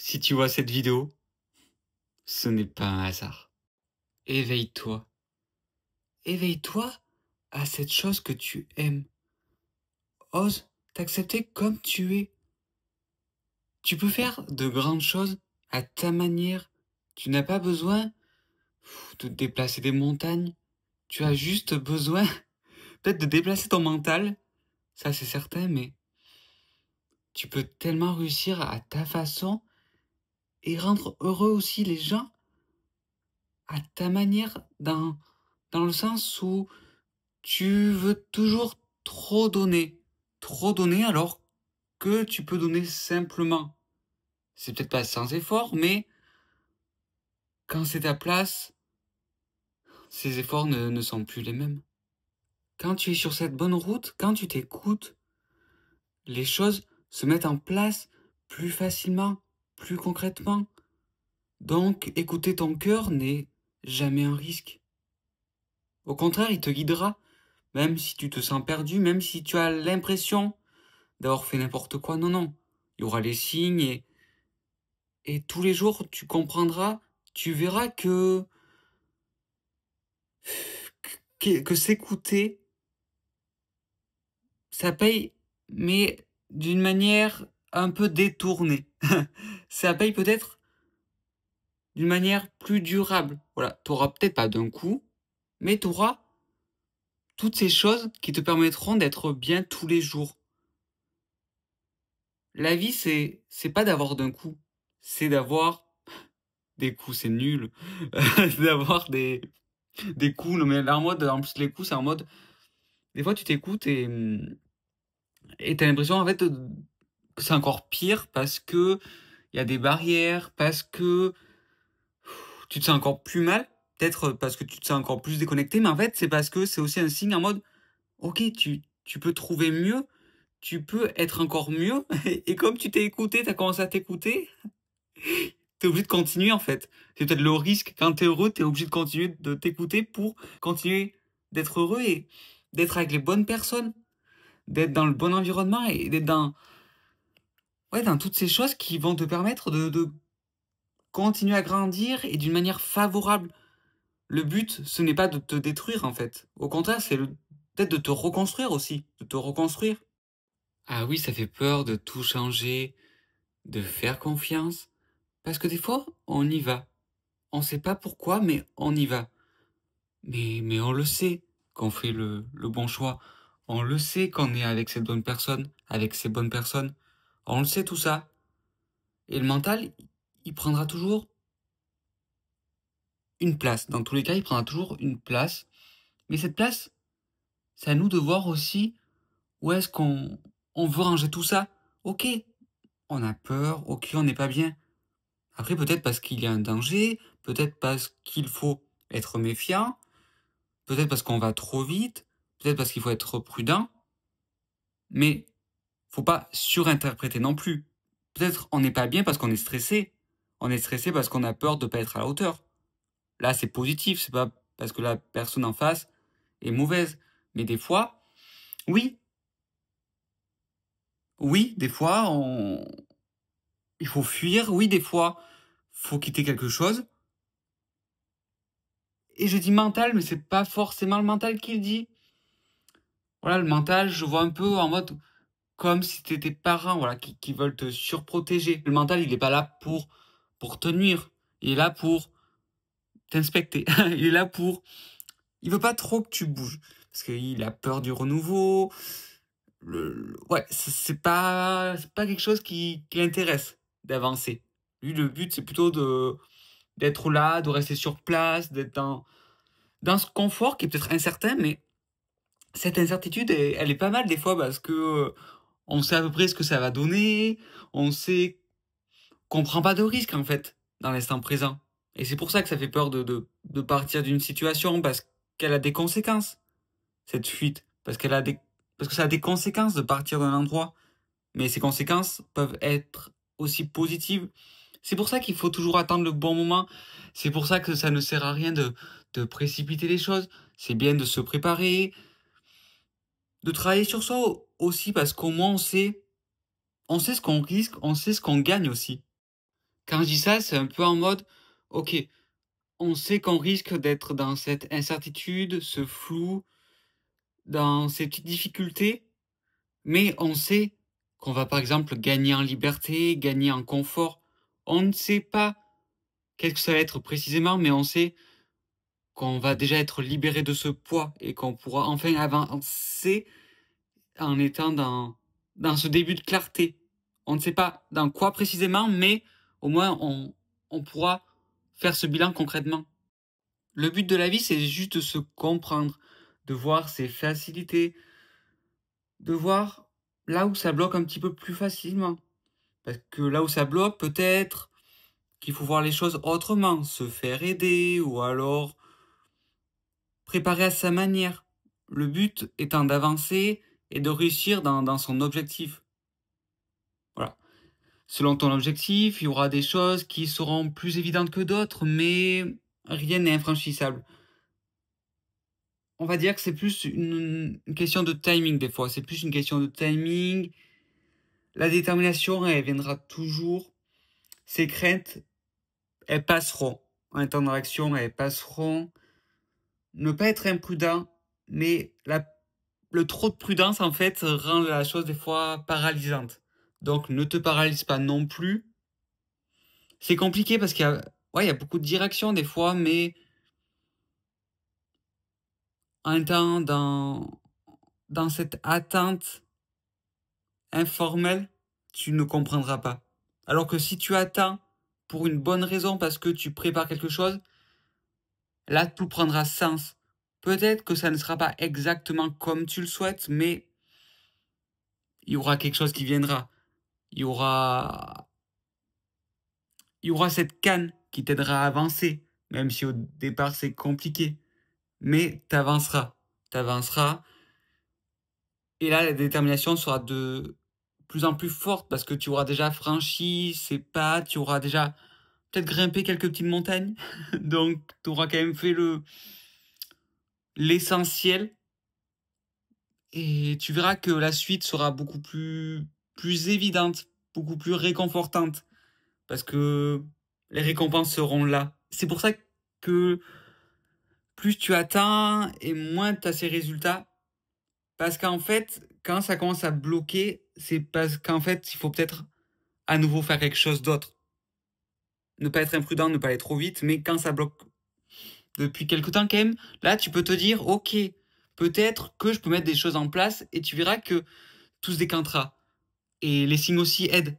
Si tu vois cette vidéo, ce n'est pas un hasard. Éveille-toi. Éveille-toi à cette chose que tu aimes. Ose t'accepter comme tu es. Tu peux faire de grandes choses à ta manière. Tu n'as pas besoin de déplacer des montagnes. Tu as juste besoin peut-être de déplacer ton mental. Ça, c'est certain, mais tu peux tellement réussir à ta façon et rendre heureux aussi les gens à ta manière dans le sens où tu veux toujours trop donner alors que tu peux donner simplement. C'est peut-être pas sans effort, mais quand c'est ta place, ces efforts ne sont plus les mêmes. Quand tu es sur cette bonne route, quand tu t'écoutes, les choses se mettent en place plus facilement, plus concrètement. Donc, écouter ton cœur n'est jamais un risque. Au contraire, il te guidera, même si tu te sens perdu, même si tu as l'impression d'avoir fait n'importe quoi. Non, non. Il y aura les signes et tous les jours, tu comprendras, tu verras que s'écouter, ça paye, mais d'une manière un peu détournée. Ça paye peut-être d'une manière plus durable. Voilà, tu auras peut-être pas d'un coup, mais tu auras toutes ces choses qui te permettront d'être bien tous les jours. La vie, c'est pas d'avoir d'un coup, c'est d'avoir des coups, c'est nul. D'avoir des coups, non mais là en mode, en plus les coups, c'est en mode, des fois tu t'écoutes et t'as l'impression en fait que c'est encore pire parce que il y a des barrières, parce que tu te sens encore plus mal, peut-être parce que tu te sens encore plus déconnecté, mais en fait c'est parce que c'est aussi un signe en mode, ok, tu peux trouver mieux, tu peux être encore mieux, et comme tu t'es écouté, t'as commencé à t'écouter, t'es obligé de continuer en fait. C'est peut-être le risque, quand t'es heureux, t'es obligé de continuer de t'écouter pour continuer d'être heureux et d'être avec les bonnes personnes, d'être dans le bon environnement et d'être ouais, dans toutes ces choses qui vont te permettre de continuer à grandir et d'une manière favorable. Le but, ce n'est pas de te détruire en fait. Au contraire, c'est peut-être de te reconstruire aussi, de te reconstruire. Ah oui, ça fait peur de tout changer, de faire confiance, parce que des fois, on y va. On sait pas pourquoi, mais on y va. Mais on le sait qu'on fait le bon choix. On le sait qu'on est avec cette bonne personne, avec ces bonnes personnes. On le sait tout ça. Et le mental, il prendra toujours une place. Dans tous les cas, il prendra toujours une place. Mais cette place, c'est à nous de voir aussi où est-ce qu'on veut ranger tout ça. Ok, on a peur, ok, on n'est pas bien. Après, peut-être parce qu'il y a un danger, peut-être parce qu'il faut être méfiant, peut-être parce qu'on va trop vite, peut-être parce qu'il faut être prudent. Mais faut pas surinterpréter non plus. Peut-être on n'est pas bien parce qu'on est stressé. On est stressé parce qu'on a peur de pas être à la hauteur. Là, c'est positif, c'est pas parce que la personne en face est mauvaise. Mais des fois, oui, oui, des fois, il faut fuir. Oui, des fois, faut quitter quelque chose. Et je dis mental, mais c'est pas forcément le mental qui le dit. Voilà, le mental, je vois un peu en mode comme si t'étais tes parents, voilà, qui veulent te surprotéger. Le mental, il est pas là pour te nuire. Il est là pour t'inspecter. Il est là pour... Il veut pas trop que tu bouges. Parce qu'il a peur du renouveau. Ouais, c'est pas quelque chose qui l'intéresse d'avancer. Lui, le but, c'est plutôt d'être là, de rester sur place, d'être dans ce confort qui est peut-être incertain, mais cette incertitude, elle est pas mal des fois parce que on sait à peu près ce que ça va donner, on sait qu'on prend pas de risque en fait dans l'instant présent. Et c'est pour ça que ça fait peur de partir d'une situation parce qu'elle a des conséquences, cette fuite. Parce que ça a des conséquences de partir d'un endroit. Mais ces conséquences peuvent être aussi positives. C'est pour ça qu'il faut toujours attendre le bon moment. C'est pour ça que ça ne sert à rien de précipiter les choses. C'est bien de se préparer, de travailler sur soi aussi parce qu'au moins on sait ce qu'on risque, on sait ce qu'on gagne aussi. Quand je dis ça, c'est un peu en mode, OK, on sait qu'on risque d'être dans cette incertitude, ce flou, dans ces petites difficultés, mais on sait qu'on va, par exemple, gagner en liberté, gagner en confort. On ne sait pas qu'est-ce que ça va être précisément, mais on sait qu'on va déjà être libéré de ce poids et qu'on pourra enfin avancer en étant dans ce début de clarté. On ne sait pas dans quoi précisément, mais au moins on pourra faire ce bilan concrètement. Le but de la vie, c'est juste de se comprendre, de voir ses facilités, de voir là où ça bloque un petit peu plus facilement. Parce que là où ça bloque, peut-être qu'il faut voir les choses autrement, se faire aider ou alors préparer à sa manière. Le but étant d'avancer et de réussir dans son objectif. Voilà. Selon ton objectif, il y aura des choses qui seront plus évidentes que d'autres, mais rien n'est infranchissable. On va dire que c'est plus une question de timing des fois. C'est plus une question de timing. La détermination, elle viendra toujours. Ces craintes, elles passeront. En étant dans l'action, elles passeront. Ne pas être imprudent, mais le trop de prudence, en fait, rend la chose des fois paralysante. Donc, ne te paralyse pas non plus. C'est compliqué parce qu'il y a beaucoup de directions des fois, mais en étant dans cette attente informelle, tu ne comprendras pas. Alors que si tu attends pour une bonne raison parce que tu prépares quelque chose, là, tout prendra sens. Peut-être que ça ne sera pas exactement comme tu le souhaites, mais il y aura quelque chose qui viendra. Il y aura cette canne qui t'aidera à avancer, même si au départ c'est compliqué. Mais t'avanceras. T'avanceras. Et là, la détermination sera de plus en plus forte parce que tu auras déjà franchi ces pas, tu auras déjà peut-être grimpé quelques petites montagnes. Donc, tu auras quand même fait l'essentiel. Et tu verras que la suite sera beaucoup plus évidente, beaucoup plus réconfortante. Parce que les récompenses seront là. C'est pour ça que plus tu attends et moins tu as ces résultats. Parce qu'en fait, quand ça commence à bloquer, c'est parce qu'en fait, il faut peut-être à nouveau faire quelque chose d'autre. Ne pas être imprudent, ne pas aller trop vite, mais quand ça bloque depuis quelque temps quand même, là, tu peux te dire, ok, peut-être que je peux mettre des choses en place et tu verras que tout se décantera. Et les signes aussi aident.